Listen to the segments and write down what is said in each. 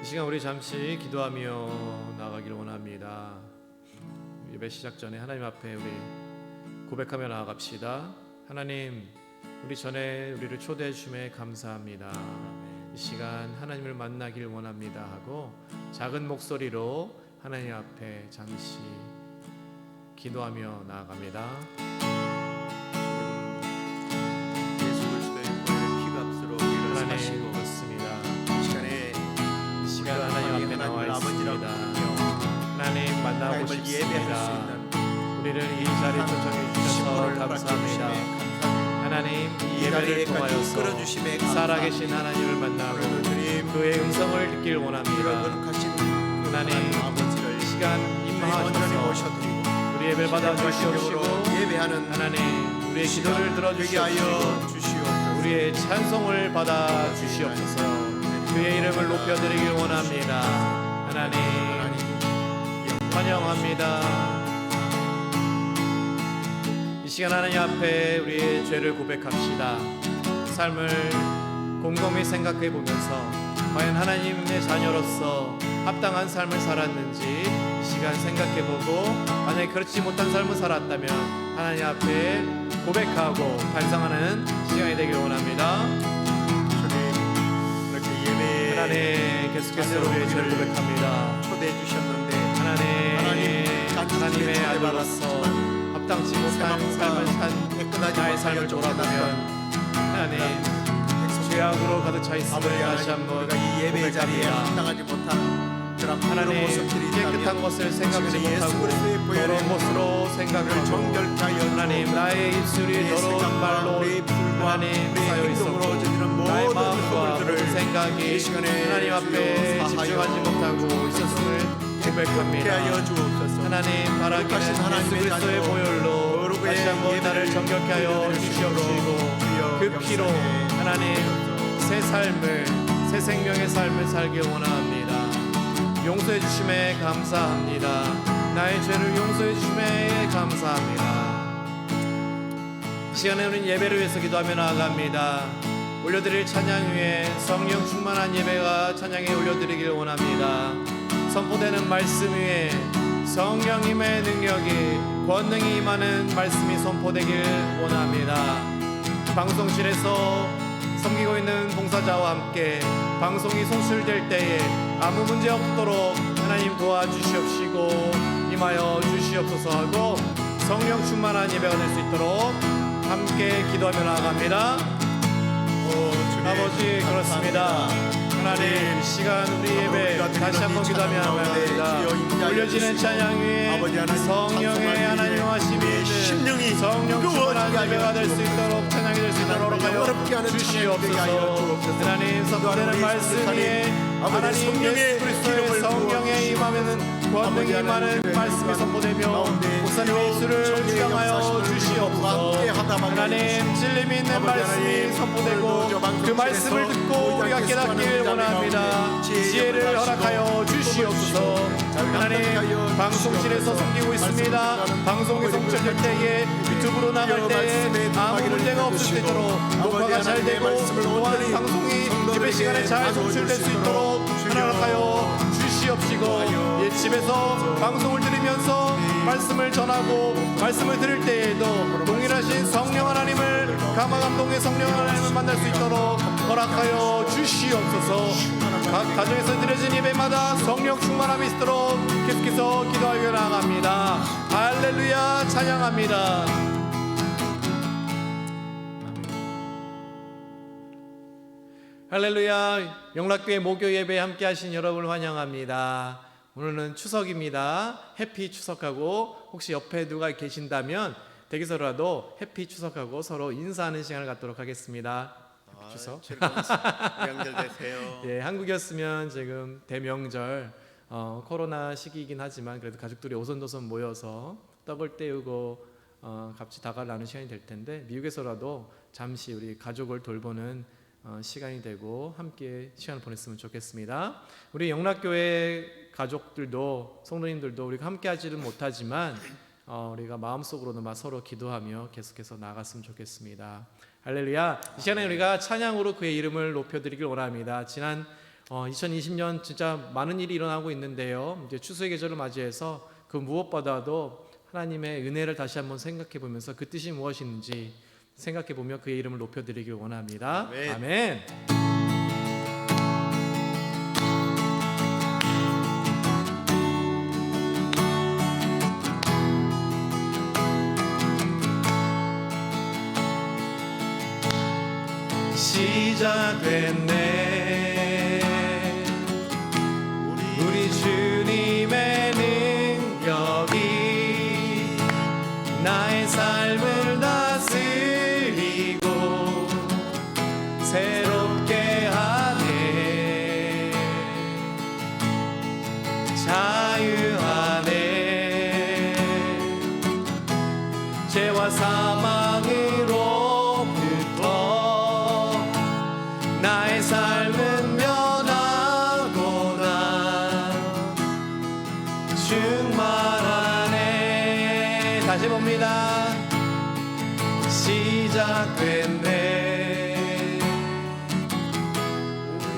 시간 우리 잠시 기도하며 나아가기를 원합니다. 예배 시작 전에 하나님 앞에 우리 고백하며 나아갑시다. 하나님, 우리 전에 우리를 초대해 주심에 감사합니다. 이 시간 하나님을 만나길 원합니다 하고 작은 목소리로 하나님 앞에 잠시 기도하며 나아갑니다. 예수 그리스도의 피가 값으로 우리를 사시고 그렇습니다. 이 시간 하나님 앞에 나와 있습니다. 하나님 만나고 싶습니다. 우리를 이 자리에 초청해 주셔서 감사합니다. 하나님, 이 예배를 통하여서 살아계신 하나님을 만나고 그의 음성을 듣길 원합니다. 하나님, 이 시간 임하셔서 우리 예배를 받아주시옵시고 하나님, 우리의 기도를 들어주시옵시고 우리의 찬송을 받아주시옵소서. 그의 이름을 높여드리길 원합니다. 하나님, 환영합니다. 이 시간 하나님 앞에 우리의 죄를 고백합시다. 삶을 곰곰이 생각해 보면서 과연 하나님의 자녀로서 합당한 삶을 살았는지 이 시간 생각해 보고, 만약에 그렇지 못한 삶을 살았다면 하나님 앞에 고백하고 반성하는 시간이 되길 원합니다. 하나님, 계속해서 우리의 죄를 고백합니다. 초대해 주셨는데 하나님의 아들로서 합당치 못한 삶을 산 나의 삶을 돌아보면 하나님, 죄악으로 가득 차 있음을 다시 한번 이 예배 자리에 합당하지 못한 하나님, 깨끗한 것을 생각지 못하고 더러운 것으로 생각하고 하나님, 나의 입술이 더러운 말로 하나님 쌓여 있었고 나의 마음과 모든 생각이 하나님 앞에 집중하지 못하고 있었음을 고백합니다. 하나님, 바라기는 예수 그리스도의 보혈로 다시 한번 나를 정결케 하여 주시옵시고 그 피로 하나님 새 삶을, 새 생명의 삶을 살길 원합니다. 용서해 주심에 감사합니다. 나의 죄를 용서해 주심에 감사합니다. 이 시간에 우리는 예배를 위해서 기도하며 나아갑니다. 올려드릴 찬양 위에 성령 충만한 예배가 찬양에 올려드리길 원합니다. 선포되는 말씀 위에 성령님의 능력이, 권능이 임하는 말씀이 선포되길 원합니다. 방송실에서 섬기고 있는 봉사자와 함께 방송이 송출될 때에 아무 문제 없도록 하나님 도와주시옵시고 임하여 주시옵소서 하고 성령 충만한 예배가 될 수 있도록 함께 기도하며 나아갑니다. 아버지, 그렇습니다. 하나님, 시간 우리 예배 다시 한번 기도하며 나아갑니다. 올려지는 찬양 위에 성령의 하나님 하심이 성령 충만한 예배가 될 수 있도록, 찬양이 될 수 있도록 하여 주시옵소서. 하나님, 선포되는 말씀 위에 하나님 예수 그리스도의 성령에 임하면은 권능이 임하는 말씀이 선포되며 목사님의 입술을 주장하여 주시옵소서. 하나님, 진리미 있는 말씀이 선포되고 그 말씀을 듣고 우리가 깨닫기를 원합니다. 지혜를 허락하여 주시옵소서. 하나님, 방송실에서 섬기고 있습니다. 방송이 송출될 때에 유튜브로 나갈 때에 아무 문제가 없을 수 있도록 녹화가 잘 되고 또한 방송이 예배 시간에 잘 송출될 수 있도록 허락하여 주시옵시고, 예, 집에서 방송을 들으면서 말씀을 전하고 말씀을 들을 때에도 동일하신 성령 하나님을, 감화감동의 성령 하나님을 만날 수 있도록 허락하여 주시옵소서. 각 가정에서 드려진 예배마다 성령 충만함이 있도록 계속해서 기도하며 나아갑니다. 할렐루야, 찬양합니다. 할렐루야. 영락교회 목요 예배에 함께 하신 여러분을 환영합니다. 오늘은 추석입니다. 해피 추석하고, 혹시 옆에 누가 계신다면 댁에서라도 해피 추석하고 서로 인사하는 시간을 갖도록 하겠습니다. 해피 추석. 명절 되세요. 예, 한국이었으면 지금 대명절 코로나 시기이긴 하지만 그래도 가족들이 오손도손 모여서 떡을 떼우고 같이 다가를 나누는 시간이 될 텐데, 미국에서라도 잠시 우리 가족을 돌보는 시간이 되고 함께 시간을 보냈으면 좋겠습니다. 우리 영락교회 가족들도, 성도님들도 우리가 함께 하지는 못하지만 우리가 마음속으로는 서로 기도하며 계속해서 나아갔으면 좋겠습니다. 할렐루야. 이 시간에 우리가 찬양으로 그의 이름을 높여드리길 원합니다. 지난 2020년 진짜 많은 일이 일어나고 있는데요. 이제 추수의 계절을 맞이해서 그 무엇보다도 하나님의 은혜를 다시 한번 생각해 보면서 그 뜻이 무엇인지 생각해 보며 그의 이름을 높여드리길 원합니다. 아멘. 아멘. 시작됐네 우리 주님의 능력이 나의 삶을 다스리고 새롭게 하네 자유하네 죄와 사망으로부터 나의 삶은 변하고 나 충만하네 다시 봅니다 시작됐네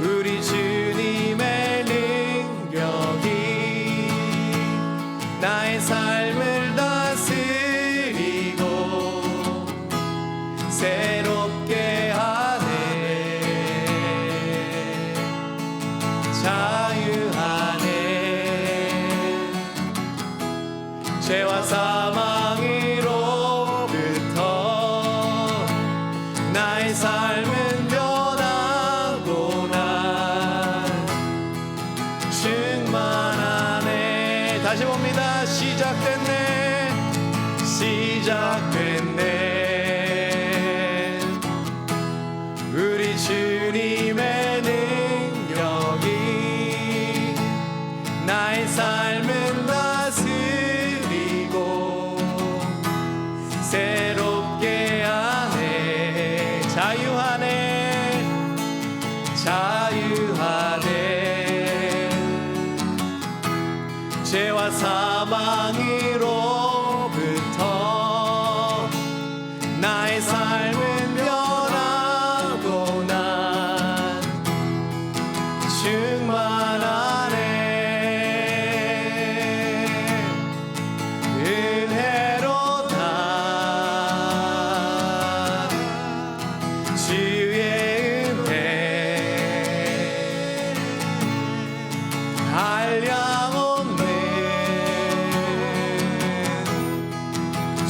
우리 주님의 능력이 나의 삶을 다스리고 새롭게 하네 자유하네 죄와 사망으로부터 나의 삶은 변하고 나 충만하네 다시 봅니다 시작됐네 시작됐네 우리 주님의 능력이 나의 삶은 다스리고 새롭게 하네 자유하네 자유하네 죄와 사망으로부터 나의 삶은 변하고 난 충만하네 은혜로다 주의 은혜 한량없네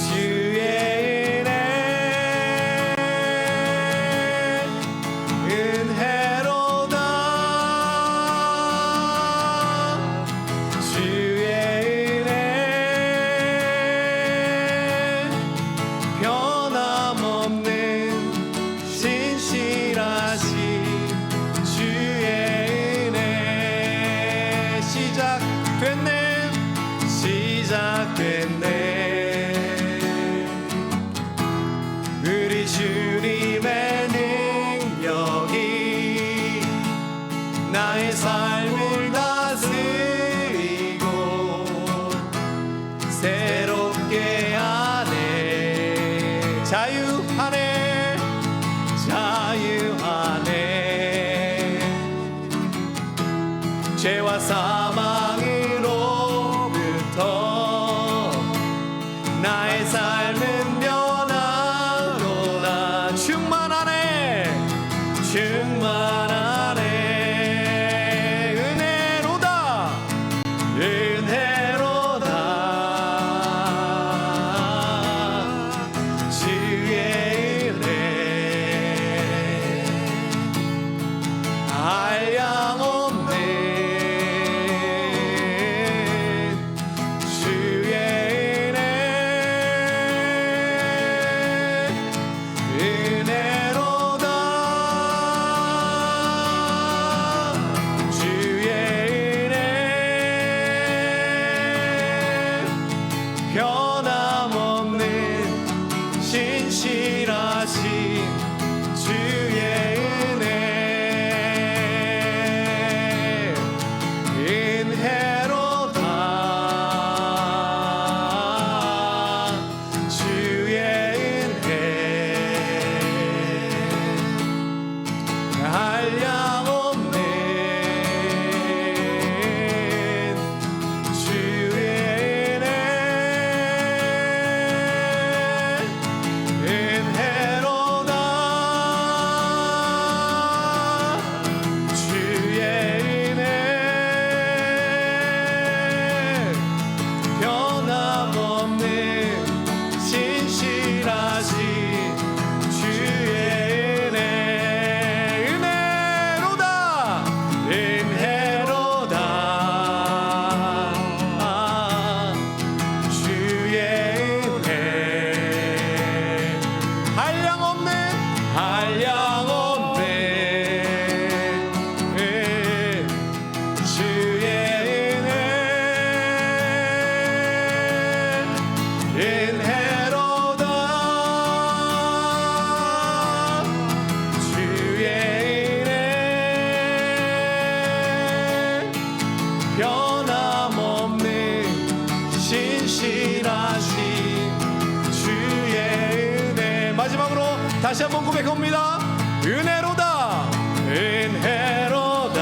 주의 은혜 은혜로다 주의 은혜 변함없는 신실하신 주의 은혜 시작됐네 시작됐네 우리 주님의 능력이 나의 삶을 다스리고 새롭게 하네 자유하네 자유하네 죄와 사망으로부터 나의 삶은 변하고 나 충만하네 충만하네 은혜로다 은혜로다 주의 은혜 한량없네 주의 은혜 은혜로다 다시 한번 고백합니다. 은혜로다 은혜로다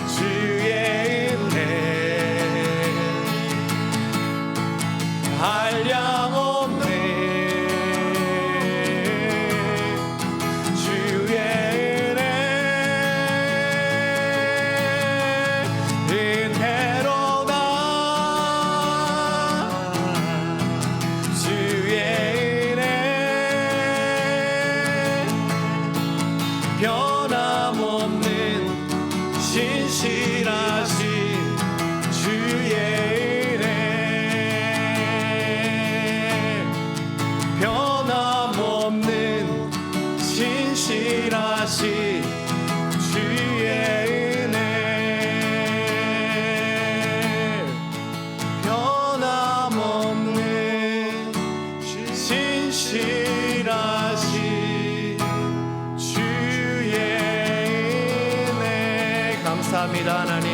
주의 은혜 한량없네 주의 은혜 은혜로다 주의 은혜 변함없는 신실하신 주의 은혜 변함없는 신실하신 주의 은혜 변함없는 신실하신 주의 은혜 감사합니다. 하나님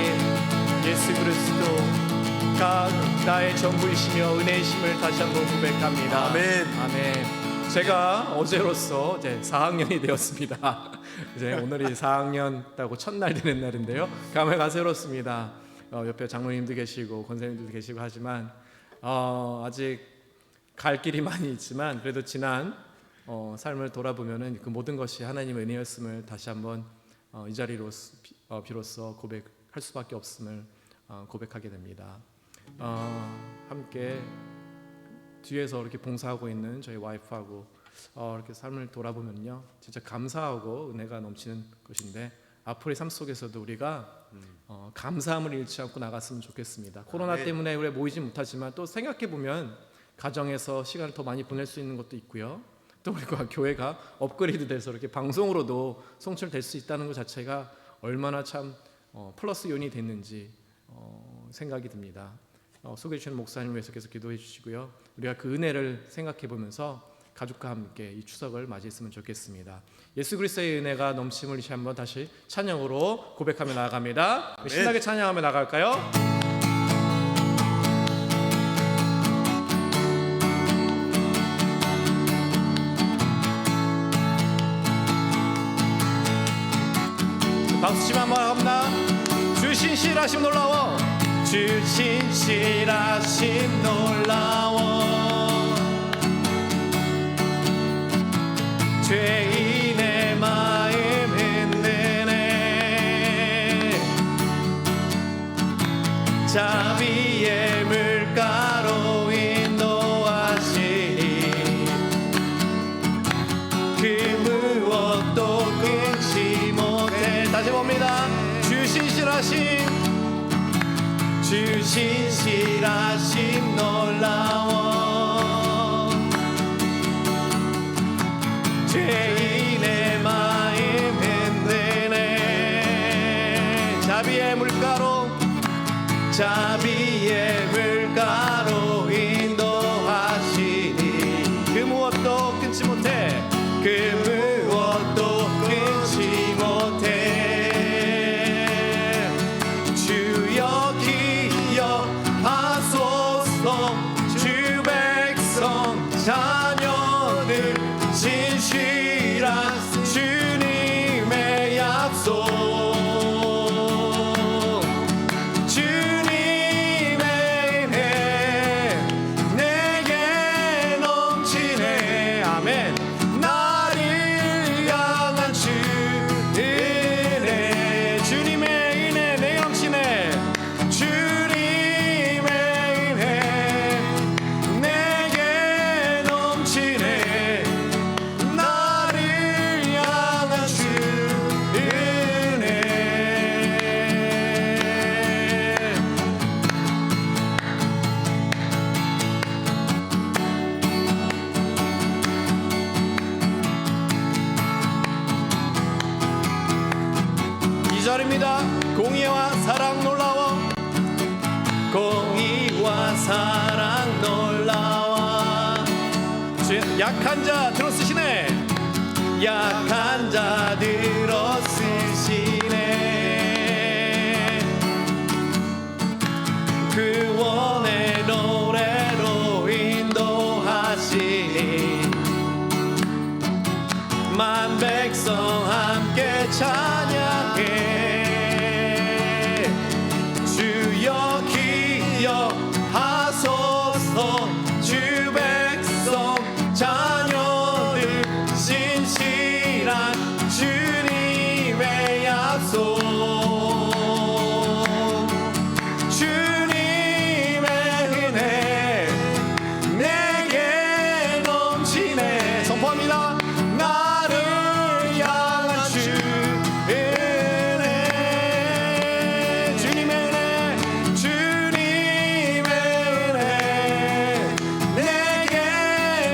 예수 그리스도가 나의 전부이시며 은혜이심을 다시 한번 고백합니다. 아멘. 아멘. 제가 어제로서 이제 4학년이 되었습니다. 이제 오늘이 4학년 따고 첫날 되는 날인데요. 감회가 새롭습니다. 옆에 장로님도 계시고 권사님들도 계시고 하지만 아직 갈 길이 많이 있지만 그래도 지난 삶을 돌아보면은 그 모든 것이 하나님의 은혜였음을 다시 한번 이 자리로 비로소 고백할 수밖에 없음을 고백하게 됩니다. 함께 뒤에서 이렇게 봉사하고 있는 저희 와이프하고 이렇게 삶을 돌아보면요, 진짜 감사하고 은혜가 넘치는 것인데 앞으로의 삶 속에서도 우리가 감사함을 잃지 않고 나갔으면 좋겠습니다. 코로나 때문에 우리 모이지 못하지만 또 생각해 보면 가정에서 시간을 더 많이 보낼 수 있는 것도 있고요. 또 우리가 교회가 업그레이드돼서 이렇게 방송으로도 송출될 수 있다는 것 자체가 얼마나 참 플러스 요인이 됐는지 생각이 듭니다. 소개해 주시는 목사님 위해서 계속 기도해 주시고요. 우리가 그 은혜를 생각해 보면서 가족과 함께 이 추석을 맞이했으면 좋겠습니다. 예수 그리스도의 은혜가 넘침을 다시 한번 다시 찬양으로 고백하며 나아갑니다. 신나게 찬양하며 나갈까요? 박수 치면 한번 합니다. 주 신실하심 놀라워 주 신실하심 놀라워 죄인의 마음 흔드네 자비의 물가로 인도하시니 그 무엇도 끊지 못해. 다시 봅니다. 주 신실하심 주 신실하심 놀라워 죄인의 마음 흔드네 자비의 물가로 물가로 인도하시니 그 무엇도 끊지 못해 그 무엇도 끊지 못해 주여 기억하소서 주 백성 자녀들 진실한 주님의 약속 주님의 은혜 내게 넘치네 아멘 나를 향한 주 은혜 주님의 은혜 내게 넘치네 주님의 은혜 내게 넘치네 나를 향한 주 은혜 이 절입니다. 공의와 사랑 놀라워 공의와 사랑 놀라워 약한 자 들어쓰시네 약한 자 들어쓰시네 구원의 노래로 인도하시 천만 백성 함께 찬양해. 주여 기억하소서. 주 백성 자녀들 신실한 주님의 약속. 주님의 은혜 내게 넘치네. 선포합니다. 나를 향한 주 은혜. 주님의 은혜, 주님의 은혜 내게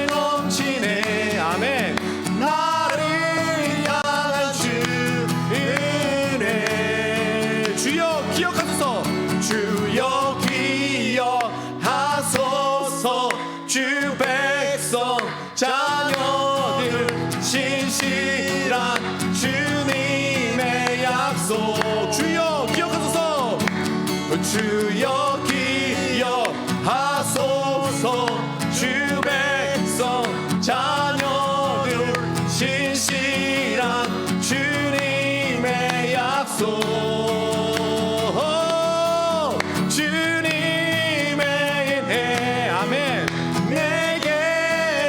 넘치네. 아멘. 나를 향한 주 은혜. 주여 기억하소서. 주여 기억하소서. 주 백성 자녀들 신실한 주님의 약속. 주여 기억하소서. 주여 기억하소서. 주 백성 자녀들 신실한 주님의 약속. 주님의 은혜 아멘 내게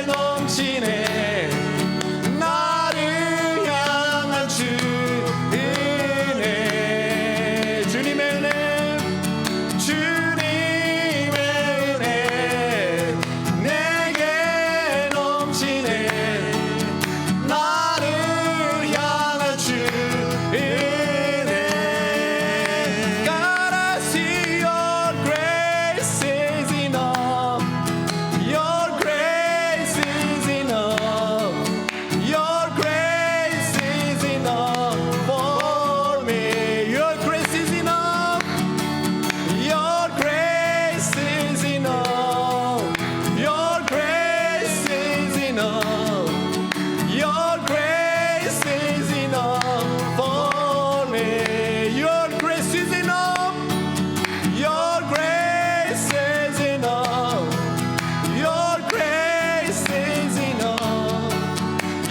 넘치네. 나를 향한 주 은혜. 주님의 은혜, 주님의 은혜 내게 넘치네. 나를 향한 주 은혜. God, I see your grace is enough. Your grace is enough. Your grace is enough for me. Your grace is enough. Your grace is enough. Your grace is enough. Your grace is enough for me. Your grace is enough. Your grace is enough. Your grace is enough.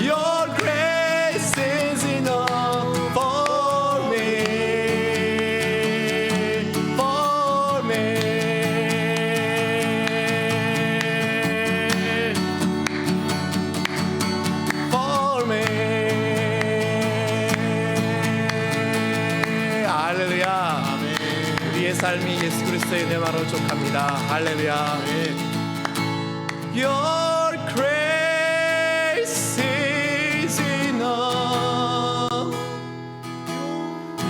Your grace is enough for me. For me. For me. 할렐루야. 우리의 삶이 예수 그리스도의 은혜만으로 족합니다. 할렐루야. Your grace is enough.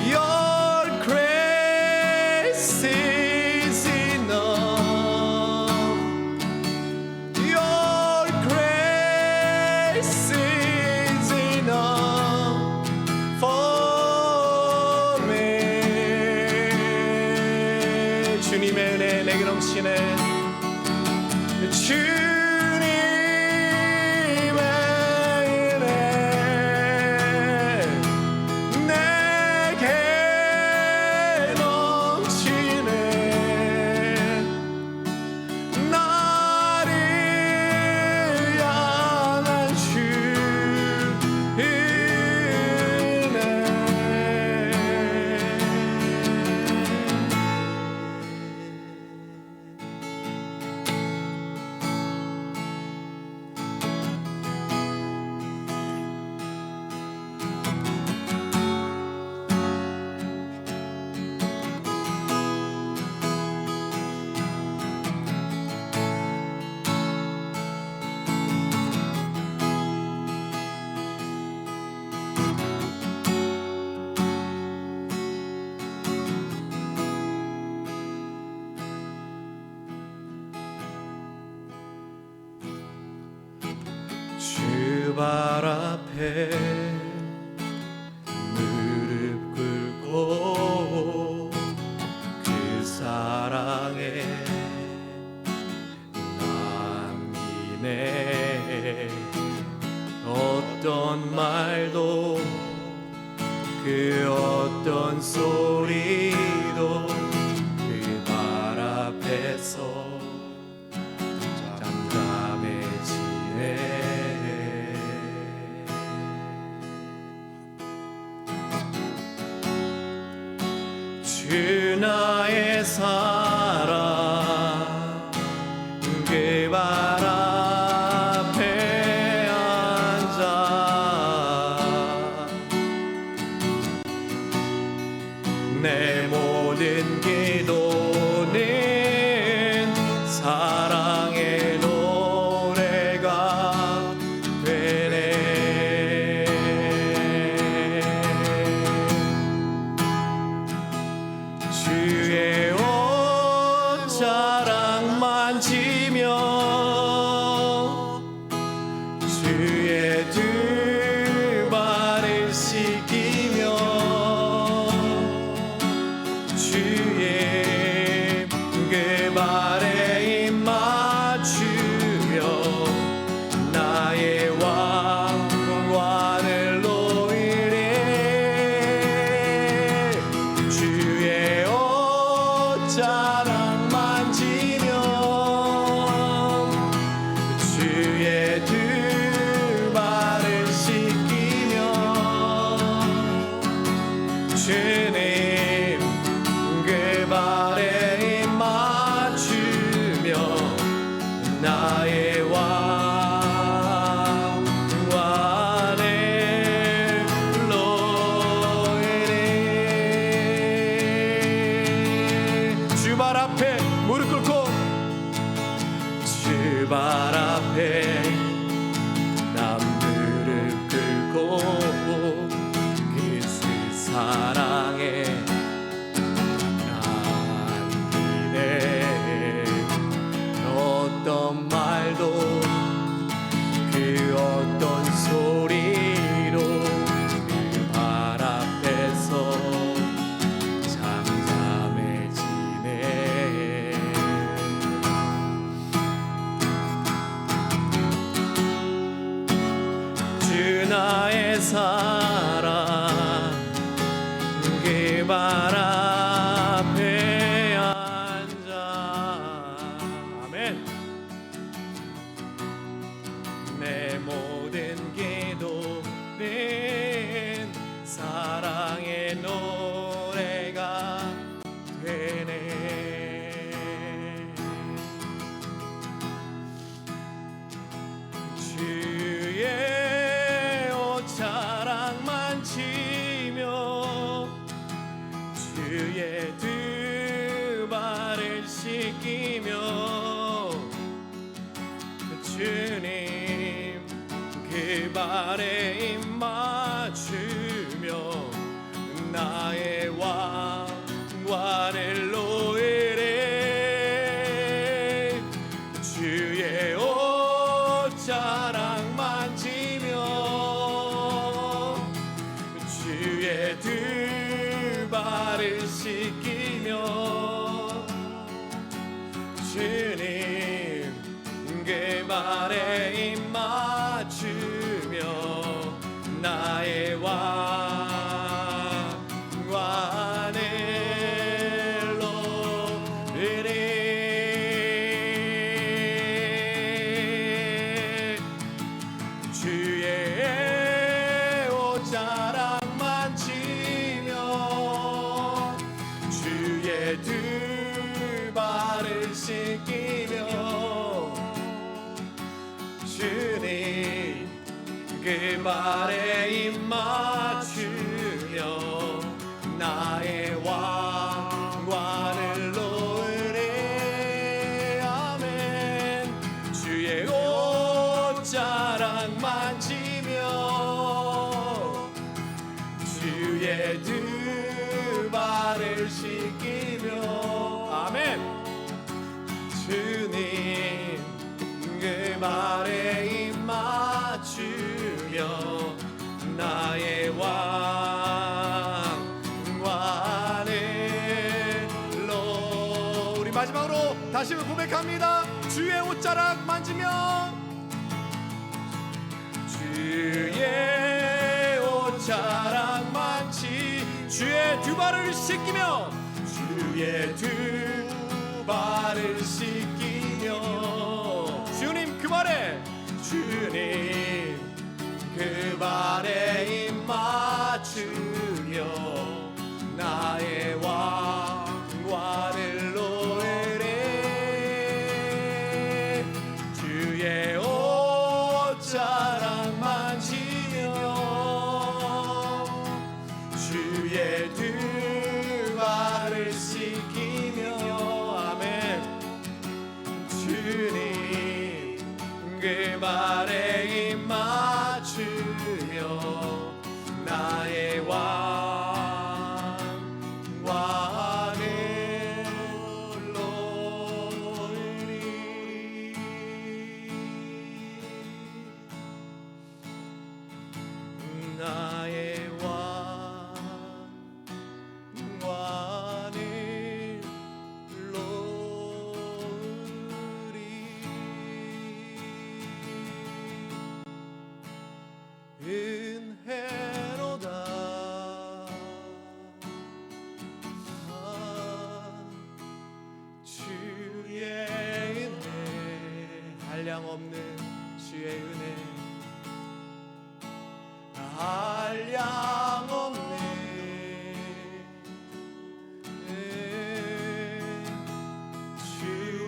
Your grace is enough. Your grace is enough for me. 주님의 은혜 내게 넘치네. 주님의 은혜 내게 넘치네. 나를 향한 주 은혜. 발 앞에 무릎 꿇고 그 사랑에 남기네. 어떤 말도 그 어떤 소리도 그 발 앞에서 잠잠해지네. 주 나의 사랑 그 발 앞에 앉아 내 모든 기도는 사랑의 노래가 되네. 주의 옷자락 만지며 주의 두 발을 씻기며 주의 그 발에 입 맞추며 나의 왕관을 놓으리. 주의 옷자락 만지며 주의 두 발을 씻기며 주님 그 발에 입 맞추며 나의 왕관을 놓으리. 주 발 앞에 무릎 꿇고 주 발 앞에 난 무릎 꿇고 그 사랑에 어떤 말도 그 어떤 소리로 그 발 앞에서 잠잠해지네. 주 나의 사랑 그 발 앞에 앉아 아멘. 내 모든 기도는 사랑의 노래가 되네. 주의 옷자락 만지며 주의 두 발을 씻기며 주님 그 발에 입 맞추며 나의 왕관을 놓으리. 주의 옷자락 만지며 주의 두 발을 씻기며 주님 그 발에 입 맞추며 나의 왕관을 놓으리. 주의 옷자락 만지며 주의 두 발을 씻기며 주님 그 발에 입 맞추며 나의 왕관을 놓으리. 아멘. 주의 옷자락 만지며 주의 두 발을 씻기며 아멘. 주님 그 발에 입 맞추며 나의 왕관을 놓으리. 우리 마지막으로 다시 고백합니다. 주의 옷자락 만지며 주의 옷자락 만지 주의 두 발을 씻기며 주의 두 발을 씻기며 주님 그 발에 주님 그 발에 입 맞추며 나의 왕 나의 왕관을 놓으리. 은혜로다 주의 은혜, 한량없는 주의 은혜, 한량없는 주의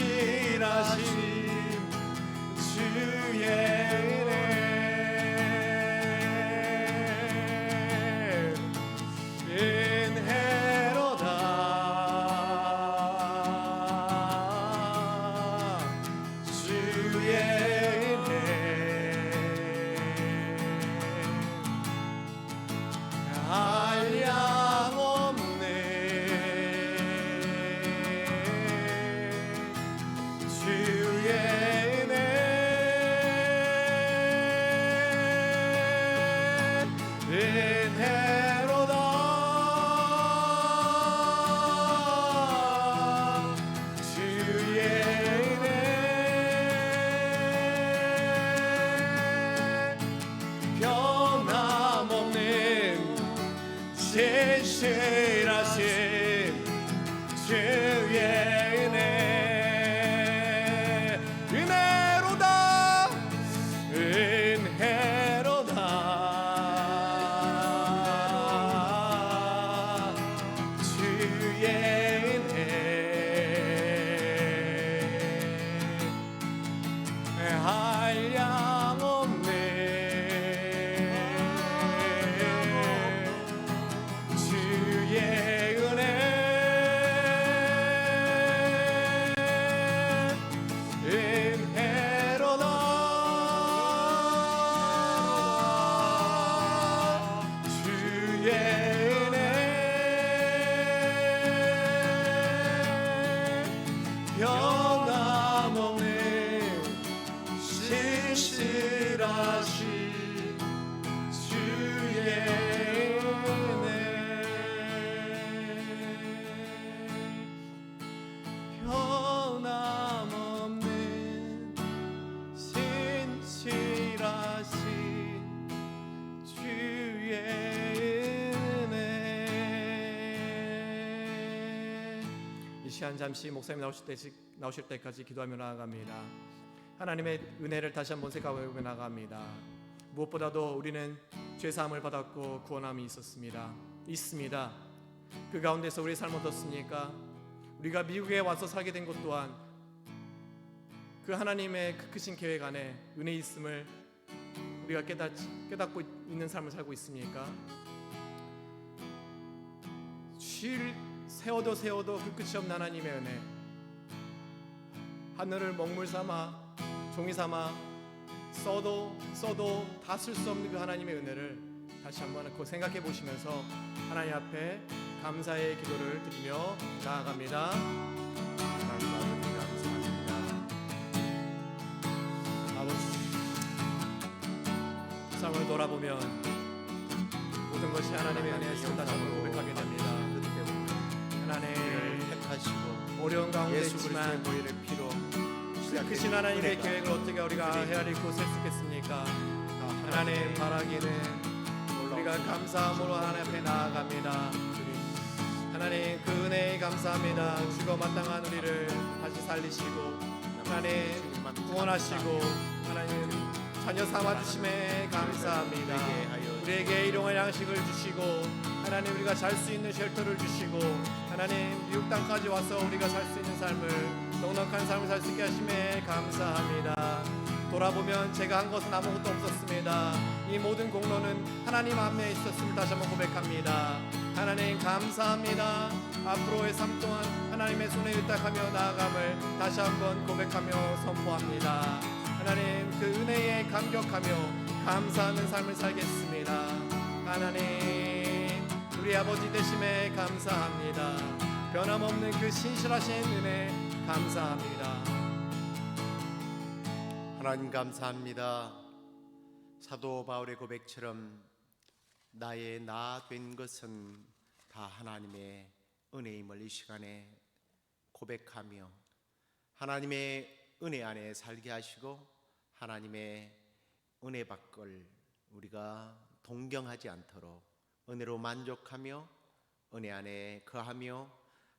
진실하심 주의 은혜, 은혜로다 주의 은혜, 한량없네 주의 은혜, 은혜로다 주의 은혜, 변함없는 진실하심 주의 은혜, 은혜로다 은혜로다 주의 은혜, 한량없네 주의 은혜, 은혜로다 주의 은혜, 변함없는 신실하신 주의 은혜, 변함없는 신실하신 주의 은혜. 이 시간 잠시 목사님 나오실 때까지 기도하며 나아갑니다. 하나님의 은혜를 다시 한번 생각하며 나아갑니다. 무엇보다도 우리는 죄사함을 받았고 구원함이 있습니다. 그 가운데서 우리의 삶을 어떻습니까? 우리가 미국에 와서 살게 된 것 또한 그 하나님의 그 크신 계획 안에 은혜 있음을 우리가 깨닫고 있는 삶을 살고 있습니까? 쉴 세워도 그 끝이 없는 하나님의 은혜, 하늘을 먹물 삼아 종이 삼아 써도 다 쓸 수 없는 그 하나님의 은혜를 다시 한번 생각해 보시면서 하나님 앞에 감사의 기도를 드리며 나아갑니다. 감사합니다. 아버지, 세상을 돌아보면 모든 것이 하나님의 은혜였음을 다시 한번 고백하게 됩니다. 하나님 택하시고 어려운 가운데 예수 그리스도의 있지만 보혈의 피로 크신 하나님의 계획을 어떻게 우리가 헤아리고 셀 수 있겠습니까? 하나님 바라기는 우리가 감사함으로 하나님 앞에 나아갑니다. 하나님 그 은혜에 감사합니다. 주가 마땅한 우리를 다시 살리시고 하나님 구원하시고 하나님 자녀 삼아주심에 감사합니다. 우리에게 일용할 양식을 주시고 하나님 우리가 잘 수 있는 쉘터를 주시고 하나님 미국 땅까지 와서 우리가 살 수 있는 삶을 넉넉한 삶을 살 수 있게 하심에 감사합니다. 돌아보면 제가 한 것은 아무것도 없었습니다. 이 모든 공로는 하나님 안에 있었음을 다시 한번 고백합니다. 하나님 감사합니다. 앞으로의 삶 동안 하나님의 손에 의탁하며 나아감을 다시 한번 고백하며 선포합니다. 하나님 그 은혜에 감격하며 감사하는 삶을 살겠습니다. 하나님 우리 아버지 되심에 감사합니다. 변함없는 그 신실하신 은혜 감사합니다. 하나님 감사합니다. 사도 바울의 고백처럼 나의 나 된 것은 다 하나님의 은혜임을 이 시간에 고백하며 하나님의 은혜 안에 살게 하시고 하나님의 은혜 밖을 우리가 동경하지 않도록 은혜로 만족하며 은혜 안에 거하며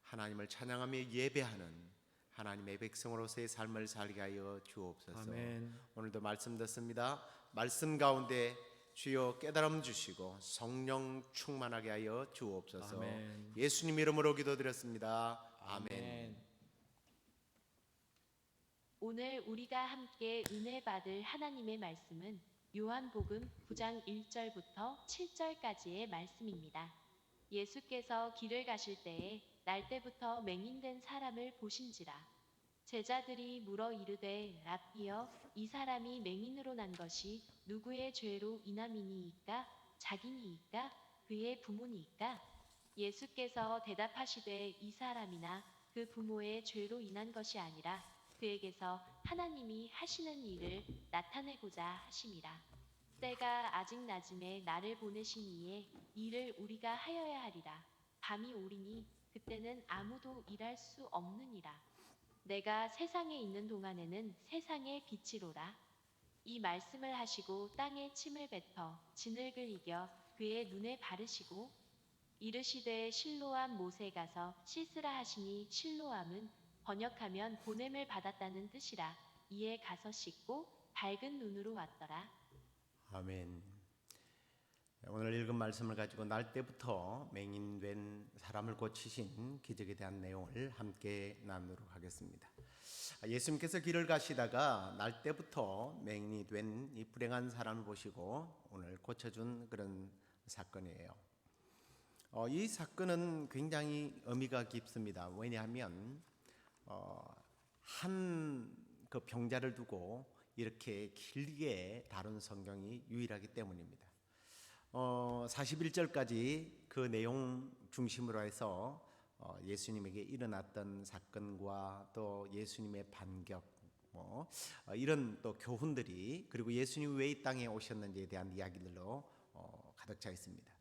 하나님을 찬양하며 예배하는 하나님의 백성으로서의 삶을 살게 하여 주옵소서. 아멘. 오늘도 말씀 듣습니다. 말씀 가운데 주여 깨달음 주시고 성령 충만하게 하여 주옵소서. 아멘. 예수님 이름으로 기도드렸습니다. 아멘. 오늘 우리가 함께 은혜 받을 하나님의 말씀은 요한복음 9장 1절부터 7절까지의 말씀입니다. 예수께서 길을 가실 때에 날 때부터 맹인된 사람을 보신지라. 제자들이 물어 이르되 라삐여 이 사람이 맹인으로 난 것이 누구의 죄로 인함이니이까 자기니이까 그의 부모니이까. 예수께서 대답하시되 이 사람이나 그 부모의 죄로 인한 것이 아니라 그에게서 하나님이 하시는 일을 나타내고자 하심이라. 때가 아직 낮음에 나를 보내신 이에 일을 우리가 하여야 하리라. 밤이 오리니 그때는 아무도 일할 수 없느니라. 내가 세상에 있는 동안에는 세상의 빛이로라. 이 말씀을 하시고 땅에 침을 뱉어 진흙을 이겨 그의 눈에 바르시고 이르시되 실로암 못에 가서 씻으라 하시니 실로암은 번역하면 보냄을 받았다는 뜻이라. 이에 가서 씻고 밝은 눈으로 왔더라. 아멘. 오늘 읽은 말씀을 가지고 날 때부터 맹인된 사람을 고치신 기적에 대한 내용을 함께 나누도록 하겠습니다. 예수님께서 길을 가시다가 날 때부터 맹인이 된 이 불행한 사람을 보시고 오늘 고쳐준 그런 사건이에요. 이 사건은 굉장히 의미가 깊습니다. 왜냐하면 한 그 병자를 두고 이렇게 길게 다룬 성경이 유일하기 때문입니다. 41절까지 그 내용 중심으로 해서 예수님에게 일어났던 사건과 또 예수님의 반격 이런 또 교훈들이 그리고 예수님 왜 이 땅에 오셨는지에 대한 이야기들로 가득 차 있습니다.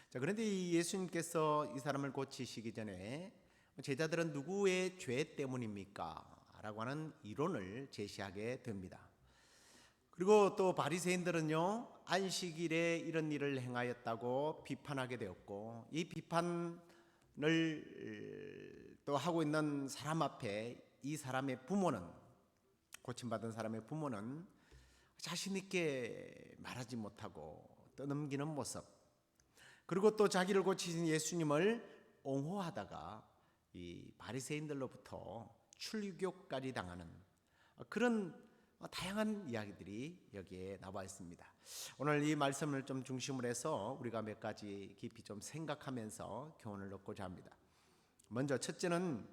자, 그런데 이 예수님께서 이 사람을 고치시기 전에 제자들은 누구의 죄 때문입니까? 라고 하는 이론을 제시하게 됩니다. 그리고 또 바리새인들은요 안식일에 이런 일을 행하였다고 비판하게 되었고 이 비판을 또 하고 있는 사람 앞에 이 사람의 부모는 고침받은 사람의 부모는 자신 있게 말하지 못하고 떠넘기는 모습 그리고 또 자기를 고치신 예수님을 옹호하다가 이 바리새인들로부터 출교까지 당하는 그런 다양한 이야기들이 여기에 나와 있습니다. 오늘 이 말씀을 좀 중심으로 해서 우리가 몇 가지 깊이 좀 생각하면서 교훈을 얻고자 합니다. 먼저 첫째는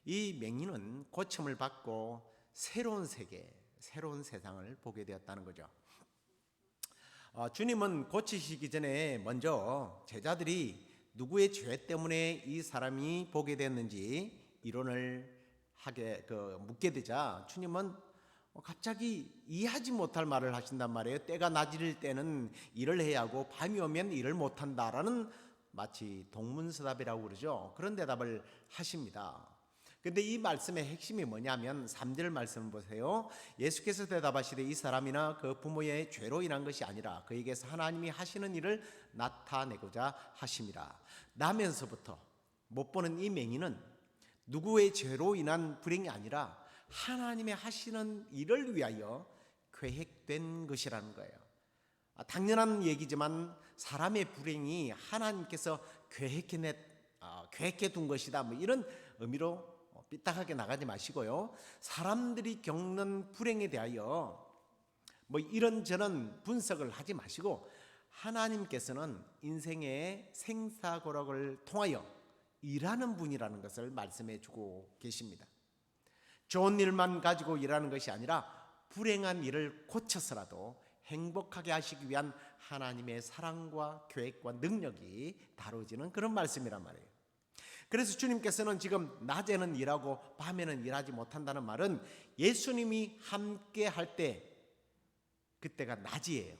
이 맹인은 고침을 받고 새로운 세계, 새로운 세상을 보게 되었다는 거죠. 주님은 고치시기 전에 먼저 제자들이 누구의 죄 때문에 이 사람이 보게 됐는지 이론을 묻게 되자 주님은 갑자기 이해하지 못할 말을 하신단 말이에요. 때가 낮일 때는 일을 해야 하고 밤이 오면 일을 못한다라는 마치 동문서답이라고 그러죠. 그런 대답을 하십니다. 그런데 이 말씀의 핵심이 뭐냐면 3절 말씀을 보세요. 예수께서 대답하시되 이 사람이나 그 부모의 죄로 인한 것이 아니라 그에게서 하나님이 하시는 일을 나타내고자 하심이라. 나면서부터 못 보는 이 맹인은 누구의 죄로 인한 불행이 아니라 하나님의 하시는 일을 위하여 계획된 것이라는 거예요. 당연한 얘기지만 사람의 불행이 하나님께서 계획해 둔 것이다 이런 의미로 삐딱하게 나가지 마시고요. 사람들이 겪는 불행에 대하여 이런저런 분석을 하지 마시고 하나님께서는 인생의 생사고락을 통하여 일하는 분이라는 것을 말씀해 주고 계십니다. 좋은 일만 가지고 일하는 것이 아니라 불행한 일을 고쳐서라도 행복하게 하시기 위한 하나님의 사랑과 계획과 능력이 다뤄지는 그런 말씀이란 말이에요. 그래서 주님께서는 지금 낮에는 일하고 밤에는 일하지 못한다는 말은 예수님이 함께 할 때 그때가 낮이에요.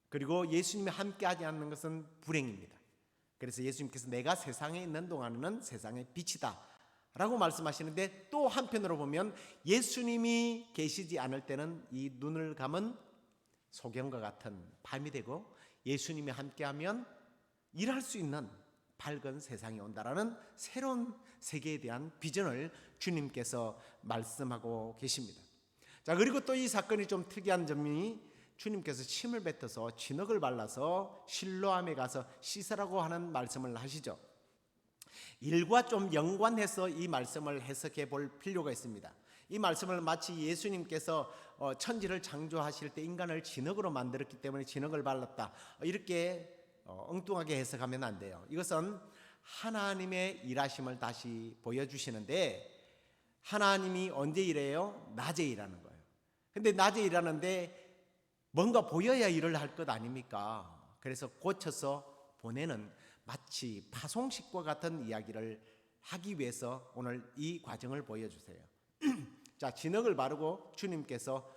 그리고 예수님이 함께 하지 않는 것은 불행입니다. 그래서 예수님께서 내가 세상에 있는 동안에는 세상의 빛이다 라고 말씀하시는데, 또 한편으로 보면 예수님이 계시지 않을 때는 이 눈을 감은 소경과 같은 밤이 되고, 예수님이 함께하면 일할 수 있는 밝은 세상이 온다라는 새로운 세계에 대한 비전을 주님께서 말씀하고 계십니다. 자, 그리고 또 이 사건이 좀 특이한 점이 주님께서 침을 뱉어서 진흙을 발라서 실로암에 가서 씻으라고 하는 말씀을 하시죠. 일과 좀 연관해서 이 말씀을 해석해 볼 필요가 있습니다. 이 말씀을 마치 예수님께서 천지를 창조하실 때 인간을 진흙으로 만들었기 때문에 진흙을 발랐다, 이렇게 엉뚱하게 해석하면 안 돼요. 이것은 하나님의 일하심을 다시 보여주시는데, 하나님이 언제 일해요? 낮에 일하는 거예요. 근데 낮에 일하는데 뭔가 보여야 일을 할 것 아닙니까? 그래서 고쳐서 보내는 마치 파송식과 같은 이야기를 하기 위해서 오늘 이 과정을 보여주세요. 자, 진흙을 바르고 주님께서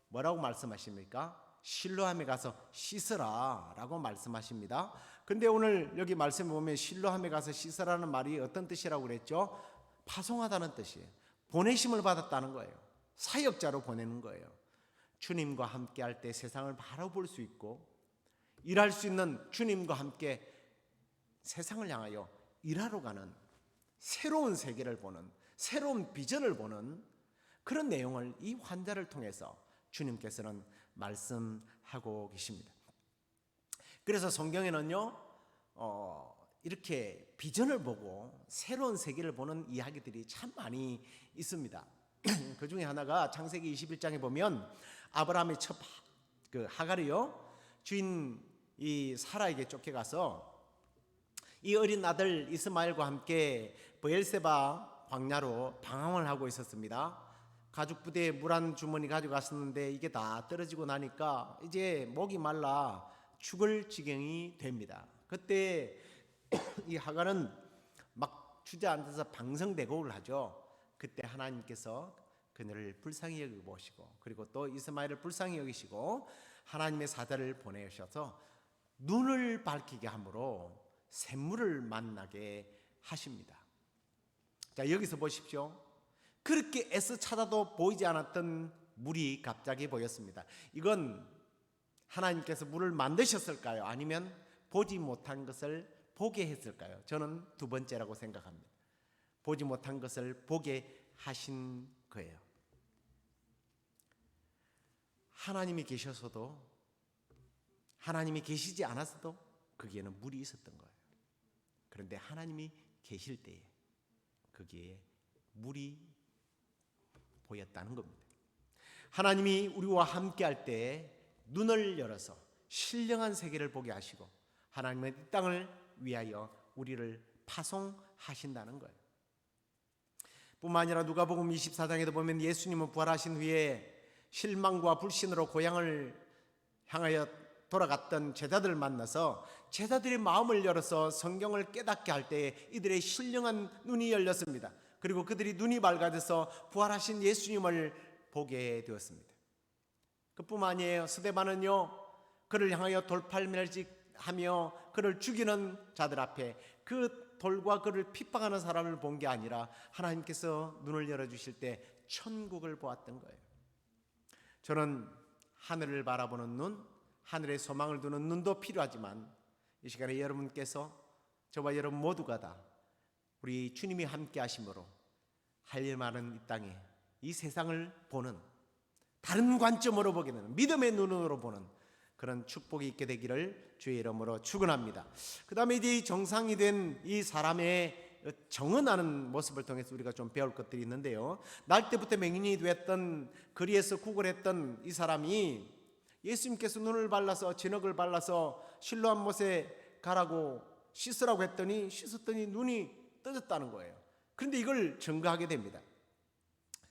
뭐라고 말씀하십니까? 실로암에 가서 씻으라 라고 말씀하십니다. 근데 오늘 여기 말씀에 보면 실로암에 가서 씻으라는 말이 어떤 뜻이라고 그랬죠? 파송하다는 뜻이에요. 보내심을 받았다는 거예요. 사역자로 보내는 거예요. 주님과 함께 할 때 세상을 바라볼 수 있고, 일할 수 있는 주님과 함께 세상을 향하여 일하러 가는 새로운 세계를 보는, 새로운 비전을 보는 그런 내용을 이 환자를 통해서 주님께서는 말씀하고 계십니다. 그래서 성경에는요, 이렇게 비전을 보고 새로운 세계를 보는 이야기들이 참 많이 있습니다. 그 중에 하나가 창세기 21장에 보면 아브라함의 첫 하갈이요, 주인 이 사라에게 쫓겨가서 이 어린 아들 이스마엘과 함께 브엘세바 광야로 방황을 하고 있었습니다. 가죽 부대에 물 한 주머니 가져갔었는데 이게 다 떨어지고 나니까 이제 목이 말라 죽을 지경이 됩니다. 그때 이 하갈은 막 주저앉아서 방성대곡을 하죠. 그때 하나님께서 그녀를 불쌍히 여기보시고, 그리고 또 이스마엘을 불쌍히 여기시고 하나님의 사자를 보내셔서 눈을 밝히게 함으로 샘물을 만나게 하십니다. 자, 여기서 보십시오. 그렇게 애써 찾아도 보이지 않았던 물이 갑자기 보였습니다. 이건 하나님께서 물을 만드셨을까요? 아니면 보지 못한 것을 보게 했을까요? 저는 두 번째라고 생각합니다. 보지 못한 것을 보게 하신 거예요. 하나님이 계셔서도, 하나님이 계시지 않았어도 거기에는 물이 있었던 거예요. 그런데 하나님이 계실 때에 거기에 물이 보였다는 겁니다. 하나님이 우리와 함께 할 때 눈을 열어서 신령한 세계를 보게 하시고 하나님의 이 땅을 위하여 우리를 파송하신다는 거예요. 뿐만 아니라 누가복음 24장에도 보면 예수님은 부활하신 후에 실망과 불신으로 고향을 향하여 돌아갔던 제자들을 만나서 제자들의 마음을 열어서 성경을 깨닫게 할 때에 이들의 신령한 눈이 열렸습니다. 그리고 그들이 눈이 밝아져서 부활하신 예수님을 보게 되었습니다. 그뿐만 아니에요. 스데반은요, 그를 향하여 돌팔매질하며 그를 죽이는 자들 앞에 그 돌과 그를 핍박하는 사람을 본 게 아니라 하나님께서 눈을 열어주실 때 천국을 보았던 거예요. 저는 하늘을 바라보는 눈, 하늘에 소망을 두는 눈도 필요하지만 이 시간에 여러분께서, 저와 여러분 모두가 다 우리 주님이 함께 하심으로 할 일 많은 이 땅에 이 세상을 보는, 다른 관점으로 보게 되는, 믿음의 눈으로 보는 그런 축복이 있게 되기를 주의 이름으로 축원합니다. 그 다음에 이제 정상이 된 이 사람의 정언하는 모습을 통해서 우리가 좀 배울 것들이 있는데요. 날 때부터 맹인이 되었던, 거리에서 구걸했던 이 사람이 예수님께서 눈을 발라서 진흙을 발라서 실로암 못에 가라고 씻으라고 했더니 씻었더니 눈이 떠졌다는 거예요. 그런데 이걸 증거하게 됩니다.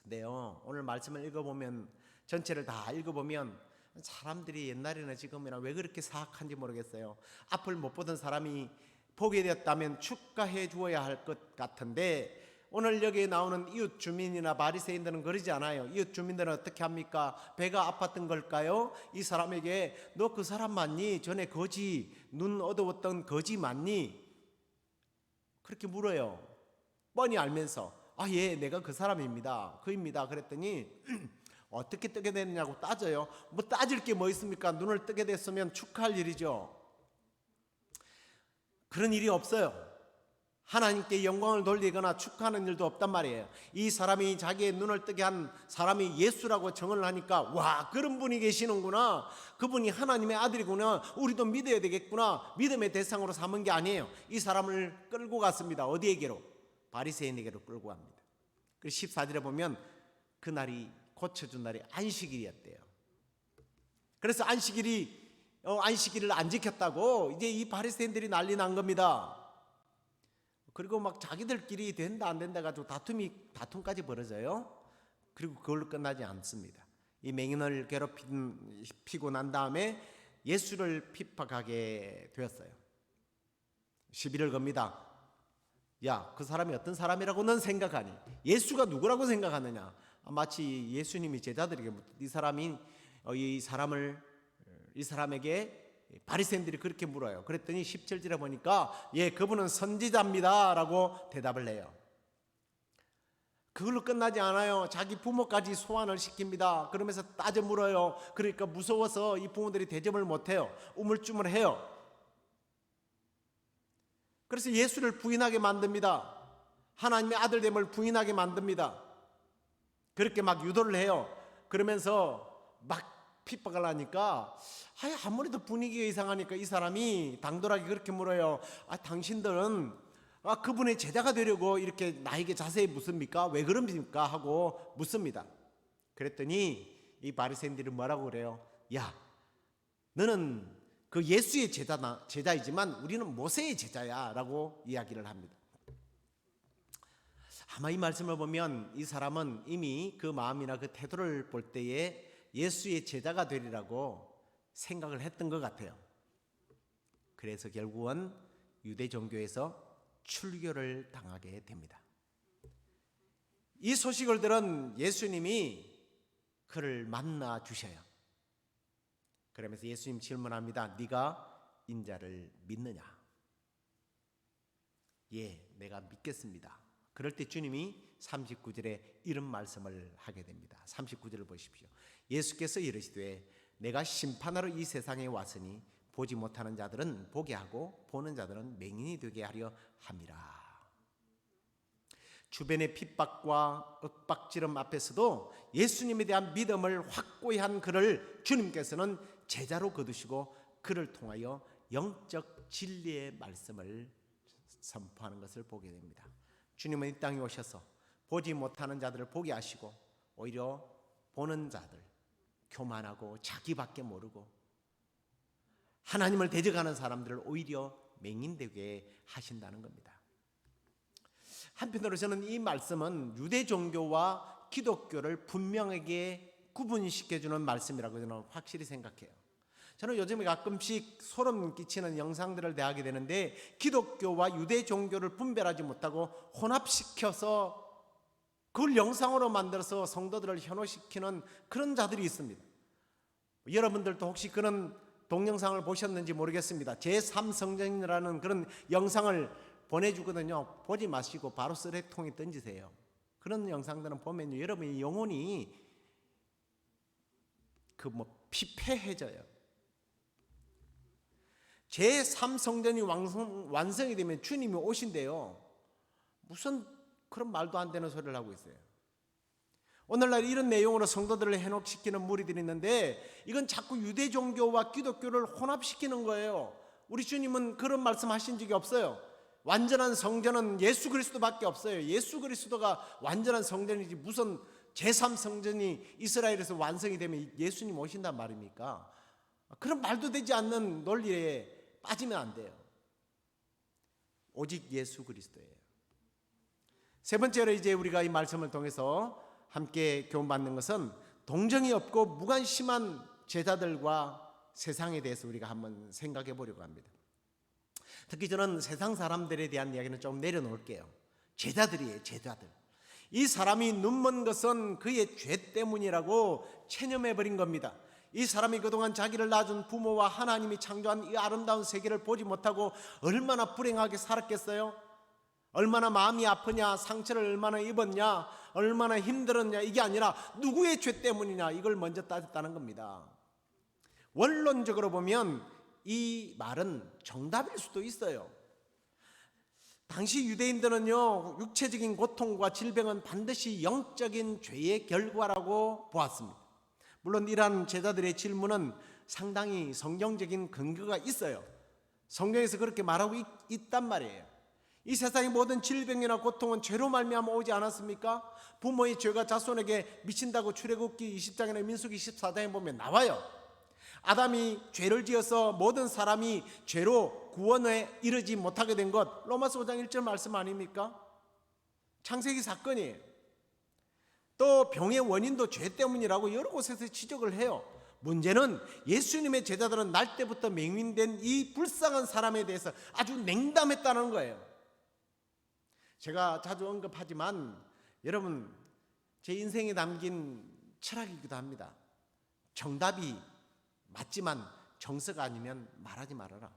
근데요, 오늘 말씀을 읽어보면, 전체를 다 읽어보면 사람들이 옛날이나 지금이나 왜 그렇게 사악한지 모르겠어요. 앞을 못 보던 사람이 보게 되었다면 축하해 주어야 할 것 같은데, 오늘 여기에 나오는 이웃 주민이나 바리새인들은 그러지 않아요. 이웃 주민들은 어떻게 합니까? 배가 아팠던 걸까요? 이 사람에게 너 그 사람 맞니? 전에 거지, 눈 어두웠던 거지 맞니? 그렇게 물어요. 뻔히 알면서 예, 내가 그 사람입니다, 그입니다 그랬더니 어떻게 뜨게 됐냐고 따져요. 뭐 따질 게 뭐 있습니까? 눈을 뜨게 됐으면 축하할 일이죠. 그런 일이 없어요. 하나님께 영광을 돌리거나 축하하는 일도 없단 말이에요. 이 사람이 자기의 눈을 뜨게 한 사람이 예수라고 정언을 하니까, 와, 그런 분이 계시는구나, 그분이 하나님의 아들이구나, 우리도 믿어야 되겠구나, 믿음의 대상으로 삼은 게 아니에요. 이 사람을 끌고 갔습니다. 어디에게로? 바리새인에게로 끌고 갑니다. 그래서 14절에 보면 그날이, 고쳐준 날이 안식일이었대요. 그래서 안식일을 안 지켰다고 이제 이 바리새인들이 난리 난 겁니다. 그리고 막 자기들끼리 된다 안 된다 가지고 다툼까지 벌어져요. 그리고 그걸로 끝나지 않습니다. 이 맹인을 괴롭히고 난 다음에 예수를 핍박하게 되었어요. 시비를 겁니다. 야, 그 사람이 어떤 사람이라고 넌 생각하니? 예수가 누구라고 생각하느냐? 마치 예수님이 제자들에게 이 사람에게 바리새인들이 그렇게 물어요. 그랬더니 17절에 보니까 그분은 선지자입니다 라고 대답을 해요. 그걸로 끝나지 않아요. 자기 부모까지 소환을 시킵니다. 그러면서 따져 물어요. 그러니까 무서워서 이 부모들이 대접을 못해요. 우물쭈물해요. 그래서 예수를 부인하게 만듭니다. 하나님의 아들됨을 부인하게 만듭니다. 그렇게 막 유도를 해요. 그러면서 막 핍박을 하니까 아무래도 분위기가 이상하니까 이 사람이 당돌하게 그렇게 물어요. 당신들은 그분의 제자가 되려고 이렇게 나에게 자세히 묻습니까? 왜 그럽니까? 하고 묻습니다. 그랬더니 이 바리새인들이 뭐라고 그래요? 야, 너는 그 예수의 제자이지만 우리는 모세의 제자야 라고 이야기를 합니다. 아마 이 말씀을 보면 이 사람은 이미 그 마음이나 그 태도를 볼 때에 예수의 제자가 되리라고 생각을 했던 것 같아요. 그래서 결국은 유대 종교에서 출교를 당하게 됩니다. 이 소식을 들은 예수님이 그를 만나 주셔요. 그러면서 예수님 질문합니다. 네가 인자를 믿느냐? 예, 내가 믿겠습니다. 그럴 때 주님이 39절에 이런 말씀을 하게 됩니다. 39절을 보십시오. 예수께서 이르시되 내가 심판하러 이 세상에 왔으니 보지 못하는 자들은 보게 하고 보는 자들은 맹인이 되게 하려 함이라. 주변의 핍박과 윽박지름 앞에서도 예수님에 대한 믿음을 확고히 한 그를 주님께서는 제자로 거두시고 그를 통하여 영적 진리의 말씀을 선포하는 것을 보게 됩니다. 주님은 이 땅에 오셔서 보지 못하는 자들을 보게 하시고 오히려 보는 자들, 교만하고 자기밖에 모르고 하나님을 대적하는 사람들을 오히려 맹인되게 하신다는 겁니다. 한편으로 저는 이 말씀은 유대 종교와 기독교를 분명하게 구분시켜주는 말씀이라고 저는 확실히 생각해요. 저는 요즘에 가끔씩 소름 끼치는 영상들을 대하게 되는데 기독교와 유대 종교를 분별하지 못하고 혼합시켜서 그걸 영상으로 만들어서 성도들을 현혹시키는 그런 자들이 있습니다. 여러분들도 혹시 그런 동영상을 보셨는지 모르겠습니다. 제3성전이라는 그런 영상을 보내주거든요. 보지 마시고 바로 쓰레기통에 던지세요. 그런 영상들은 보면요, 여러분의 영혼이 피폐해져요. 제3성전이 완성이 되면 주님이 오신대요. 무슨 그런 말도 안 되는 소리를 하고 있어요. 오늘날 이런 내용으로 성도들을 해독시키는 무리들이 있는데 이건 자꾸 유대 종교와 기독교를 혼합시키는 거예요. 우리 주님은 그런 말씀하신 적이 없어요. 완전한 성전은 예수 그리스도밖에 없어요. 예수 그리스도가 완전한 성전이지 무슨 제3성전이 이스라엘에서 완성이 되면 예수님 오신단 말입니까? 그런 말도 되지 않는 논리에 빠지면 안 돼요. 오직 예수 그리스도예요. 세 번째로 이제 우리가 이 말씀을 통해서 함께 교훈받는 것은 동정이 없고 무관심한 제자들과 세상에 대해서 우리가 한번 생각해 보려고 합니다. 특히 저는 세상 사람들에 대한 이야기는 좀 내려놓을게요. 제자들이에요, 제자들. 이 사람이 눈먼 것은 그의 죄 때문이라고 체념해 버린 겁니다. 이 사람이 그동안 자기를 낳아준 부모와 하나님이 창조한 이 아름다운 세계를 보지 못하고 얼마나 불행하게 살았겠어요? 얼마나 마음이 아프냐, 상처를 얼마나 입었냐, 얼마나 힘들었냐, 이게 아니라 누구의 죄 때문이냐, 이걸 먼저 따졌다는 겁니다. 원론적으로 보면 이 말은 정답일 수도 있어요. 당시 유대인들은요, 육체적인 고통과 질병은 반드시 영적인 죄의 결과라고 보았습니다. 물론 이러한 제자들의 질문은 상당히 성경적인 근거가 있어요. 성경에서 그렇게 말하고 있단 말이에요. 이 세상의 모든 질병이나 고통은 죄로 말미암아 오지 않았습니까? 부모의 죄가 자손에게 미친다고 출애굽기 20장이나 민수기 14장에 보면 나와요. 아담이 죄를 지어서 모든 사람이 죄로 구원에 이르지 못하게 된 것, 로마서 5장 1절 말씀 아닙니까? 창세기 사건이에요. 또 병의 원인도 죄 때문이라고 여러 곳에서 지적을 해요. 문제는 예수님의 제자들은 날 때부터 맹인된 이 불쌍한 사람에 대해서 아주 냉담했다는 거예요. 제가 자주 언급하지만 여러분, 제 인생에 담긴 철학이기도 합니다. 정답이 맞지만 정서가 아니면 말하지 말아라.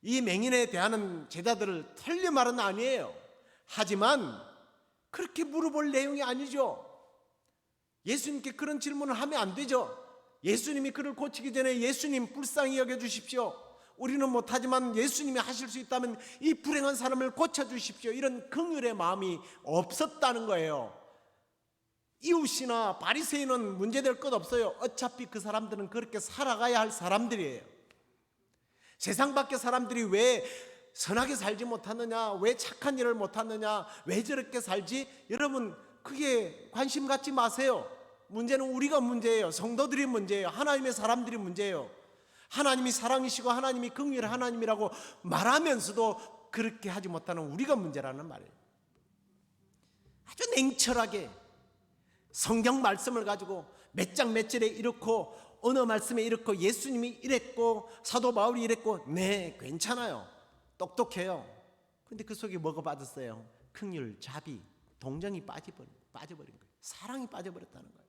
이 맹인에 대하는 제자들을 틀린 말은 아니에요. 하지만 그렇게 물어볼 내용이 아니죠. 예수님께 그런 질문을 하면 안 되죠. 예수님이 그를 고치기 전에 예수님 불쌍히 여겨주십시오. 우리는 못하지만 예수님이 하실 수 있다면 이 불행한 사람을 고쳐주십시오. 이런 긍휼의 마음이 없었다는 거예요. 이웃이나 바리새인은 문제될 것 없어요. 어차피 그 사람들은 그렇게 살아가야 할 사람들이에요. 세상 밖의 사람들이 왜 선하게 살지 못하느냐, 왜 착한 일을 못하느냐, 왜 저렇게 살지? 여러분, 그게 관심 갖지 마세요. 문제는 우리가 문제예요. 성도들이 문제예요. 하나님의 사람들이 문제예요. 하나님이 사랑이시고 하나님이 긍휼의 하나님이라고 말하면서도 그렇게 하지 못하는 우리가 문제라는 말이에요. 아주 냉철하게 성경 말씀을 가지고 몇 장 몇 절에 이렇고 어느 말씀에 이렇고 예수님이 이랬고 사도 바울이 이랬고, 네, 괜찮아요. 똑똑해요. 근데 그 속에 뭐가 빠졌어요? 긍휼, 자비, 동정이 빠져버린 거예요. 사랑이 빠져버렸다는 거예요.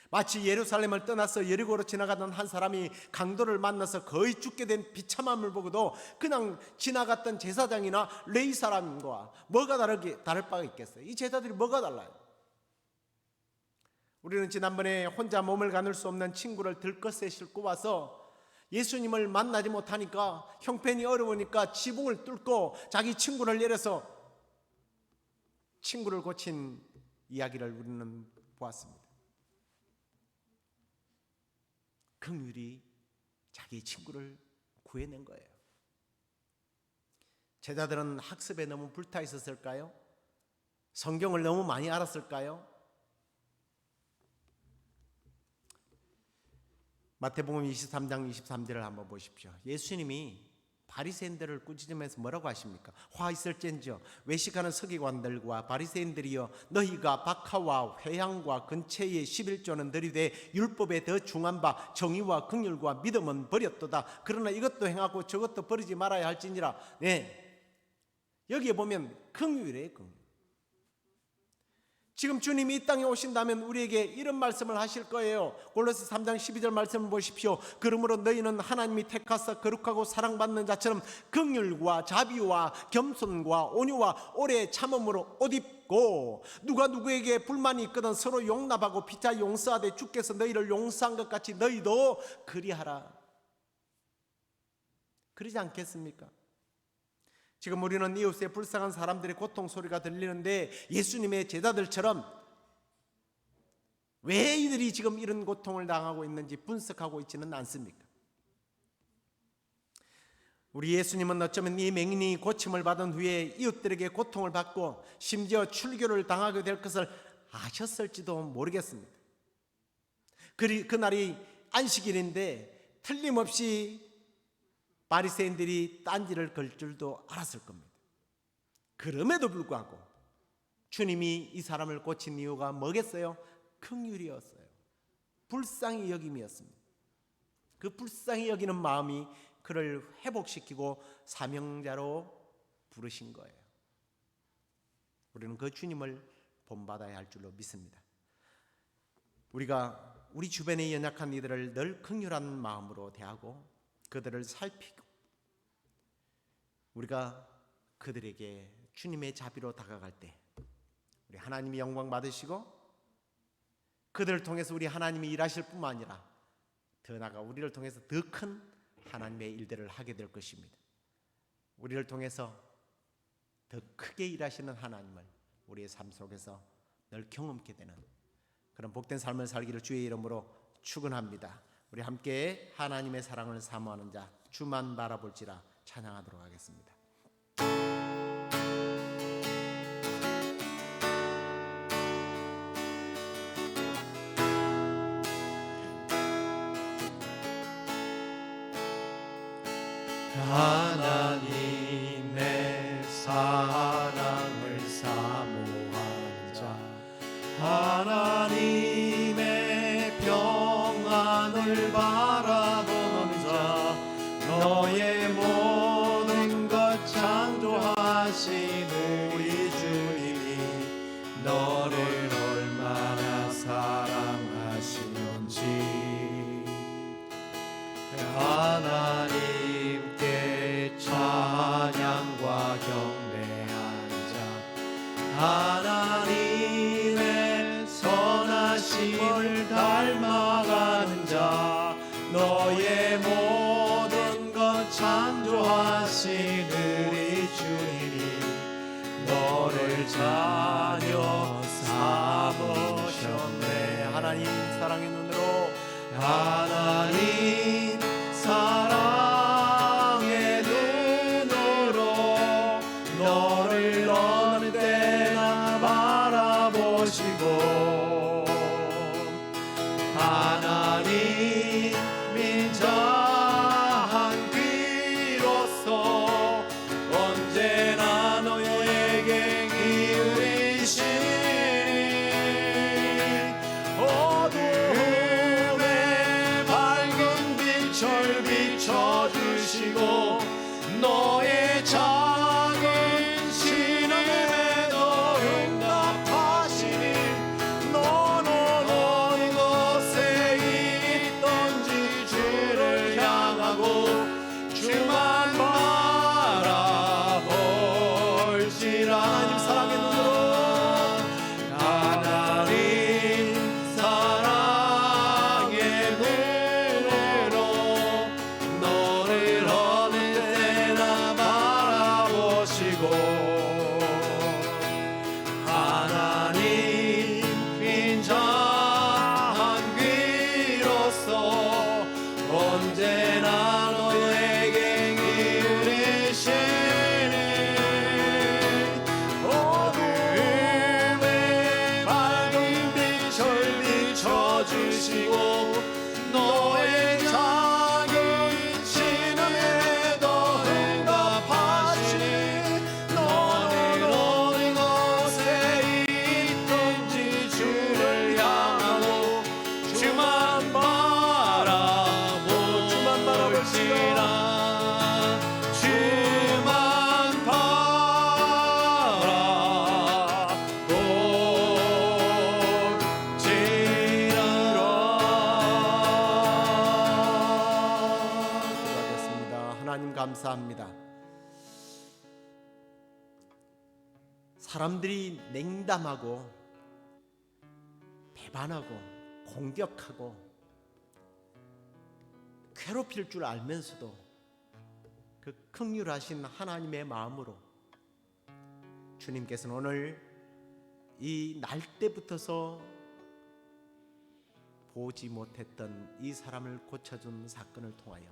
마치 예루살렘을 떠나서 여리고로 지나가던 한 사람이 강도를 만나서 거의 죽게 된 비참함을 보고도 그냥 지나갔던 제사장이나 레위 사람과 뭐가 다를 바가 있겠어요? 이 제자들이 뭐가 달라요? 우리는 지난번에 혼자 몸을 가눌 수 없는 친구를 들것에 싣고 와서 예수님을 만나지 못하니까, 형편이 어려우니까 지붕을 뚫고 자기 친구를 내려서 친구를 고친 이야기를 우리는 보았습니다. 긍휼이 자기 친구를 구해낸 거예요. 제자들은 학습에 너무 불타 있었을까요? 성경을 너무 많이 알았을까요? 마태복음 23장 23절을 한번 보십시오. 예수님이 바리새인들을 꾸짖으면서 뭐라고 하십니까? 화 있을진저 외식하는 서기관들과 바리새인들이여, 너희가 박하와 회향과 근처의 11조는 들이되 율법에 더 중한 바 정의와 긍휼과 믿음은 버렸도다. 그러나 이것도 행하고 저것도 버리지 말아야 할지니라. 네, 여기에 보면 긍휼이에요. 긍휼. 지금 주님이 이 땅에 오신다면 우리에게 이런 말씀을 하실 거예요. 골로새 3장 12절 말씀을 보십시오. 그러므로 너희는 하나님이 택하사 거룩하고 사랑받는 자처럼 긍휼과 자비와 겸손과 온유와 오래 참음으로 옷 입고, 누가 누구에게 불만이 있거든 서로 용납하고 피차 용서하되 주께서 너희를 용서한 것 같이 너희도 그리하라. 그러지 않겠습니까? 지금 우리는 이웃의 불쌍한 사람들의 고통 소리가 들리는데 예수님의 제자들처럼 왜 이들이 지금 이런 고통을 당하고 있는지 분석하고 있지는 않습니까? 우리 예수님은 어쩌면 이 맹인이 고침을 받은 후에 이웃들에게 고통을 받고 심지어 출교를 당하게 될 것을 아셨을지도 모르겠습니다. 그날이 안식일인데 틀림없이 바리새인들이 딴지를 걸 줄도 알았을 겁니다. 그럼에도 불구하고 주님이 이 사람을 고친 이유가 뭐겠어요? 긍휼이었어요. 불쌍히 여김이었습니다. 그 불쌍히 여기는 마음이 그를 회복시키고 사명자로 부르신 거예요. 우리는 그 주님을 본받아야 할 줄로 믿습니다. 우리가 우리 주변의 연약한 이들을 늘 긍휼한 마음으로 대하고 그들을 살피고 우리가 그들에게 주님의 자비로 다가갈 때 우리 하나님이 영광 받으시고 그들을 통해서 우리 하나님이 일하실 뿐만 아니라 더 나아가 우리를 통해서 더 큰 하나님의 일들을 하게 될 것입니다. 우리를 통해서 더 크게 일하시는 하나님을 우리의 삶 속에서 늘 경험하게 되는 그런 복된 삶을 살기를 주의 이름으로 축원합니다. 우리 함께 하나님의 사랑을 사모하는 자 주만 바라볼지라 찬양하도록 하겠습니다. 하나님의 사랑을 사모하는 자 하나님의 평안을 바라보는 자 너의 모든 것 창조하신 우리 주님이 너를 얼마나 사랑하시는지 하나님께 찬양과 경배하는 자 하나님의 선하심을 닮아가는 자 너의 모든 것 창조하신 우리 주님이 너를 자녀 삼으셨네. 하나님 사랑의 눈으로 하나님 사랑의 눈으로 너를 어느 때나 바라보시고 하나님 민자한 귀로서 언제나 너에게 기울이시니 어둠에 밝은 빛을 비춰주시고 너의 작은 신음에도 응답하시니 너는 어느 곳에 있던지 주를 향하고 주만 바라볼지라. 하나님 사랑의 눈으로 하나님 사랑의 눈으로 너를 어느 때나 바라보시고 하나님 인자한 귀로서 언제나 너에게 기울이시니 어둠에 밝은 빛을 비춰주시고 너의 작은 신음에도 응답하시니 너는 어느 곳에 있든지 주를 향하고 주만 바라볼지라. 주만 기도하겠습니다. 하나님 감사합니다. 사람들이 냉담하고 배반하고 공격하고 괴롭힐 줄 알면서도 그 긍휼하신 하나님의 마음으로 주님께서는 오늘 이 날때부터서 보지 못했던 이 사람을 고쳐준 사건을 통하여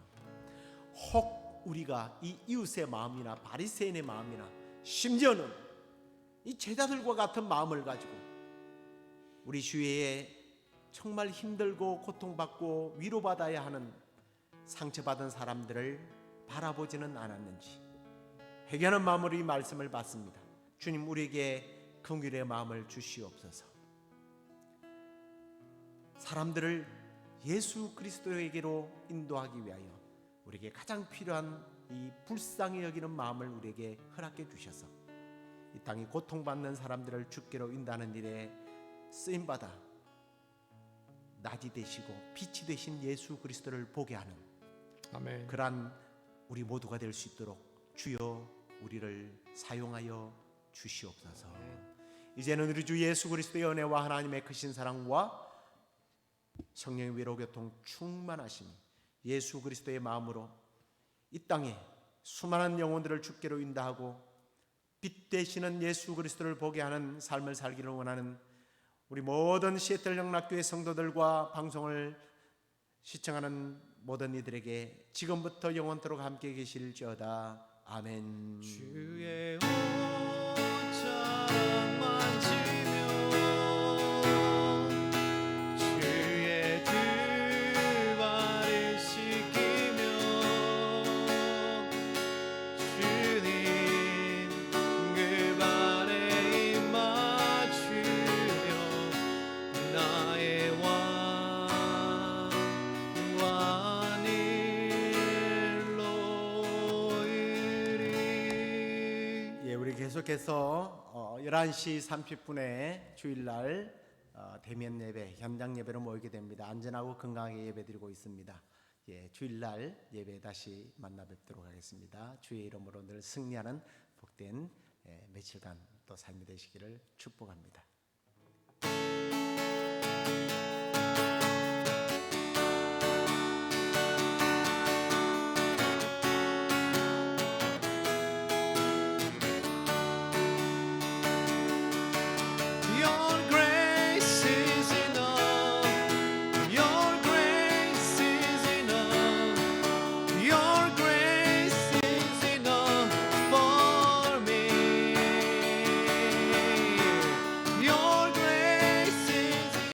혹 우리가 이 이웃의 마음이나 바리새인의 마음이나 심지어는 이 제자들과 같은 마음을 가지고 우리 주위에 정말 힘들고 고통받고 위로받아야 하는 상처받은 사람들을 바라보지는 않았는지 회개하는 마음으로 이 말씀을 받습니다. 주님, 우리에게 긍휼의 마음을 주시옵소서. 사람들을 예수 그리스도에게로 인도하기 위하여 우리에게 가장 필요한 이 불쌍히 여기는 마음을 우리에게 허락해 주셔서 이 땅에 고통받는 사람들을 주께로 인도하는 일에 쓰임받아 낮이 되시고 빛이 되신 예수 그리스도를 보게 하는 아멘. 그러한 우리 모두가 될 수 있도록 주여 우리를 사용하여 주시옵소서. 이제는 우리 주 예수 그리스도의 은혜와 하나님의 크신 사랑과 성령의 위로교통 충만하심, 예수 그리스도의 마음으로 이 땅에 수많은 영혼들을 주께로 인도하고 빛 되시는 예수 그리스도를 보게 하는 삶을 살기를 원하는 우리 모든 시애틀 영락교회 성도들과 방송을 시청하는 모든 이들에게 지금부터 영원토록 함께 계실지어다. 아멘. 주의 옷자락 만지며 주의 등발을 씻기며 주님 그 발에 입 맞추며 나의 왕관일로 이리. 예, 우리 계속해서 11시 30분에 주일날 대면 예배, 현장 예배로 모이게 됩니다. 안전하고 건강하게 예배드리고 있습니다. 예, 주일날 예배 다시 만나 뵙도록 하겠습니다. 주의 이름으로 늘 승리하는 복된 며칠간 또 삶이 되시기를 축복합니다.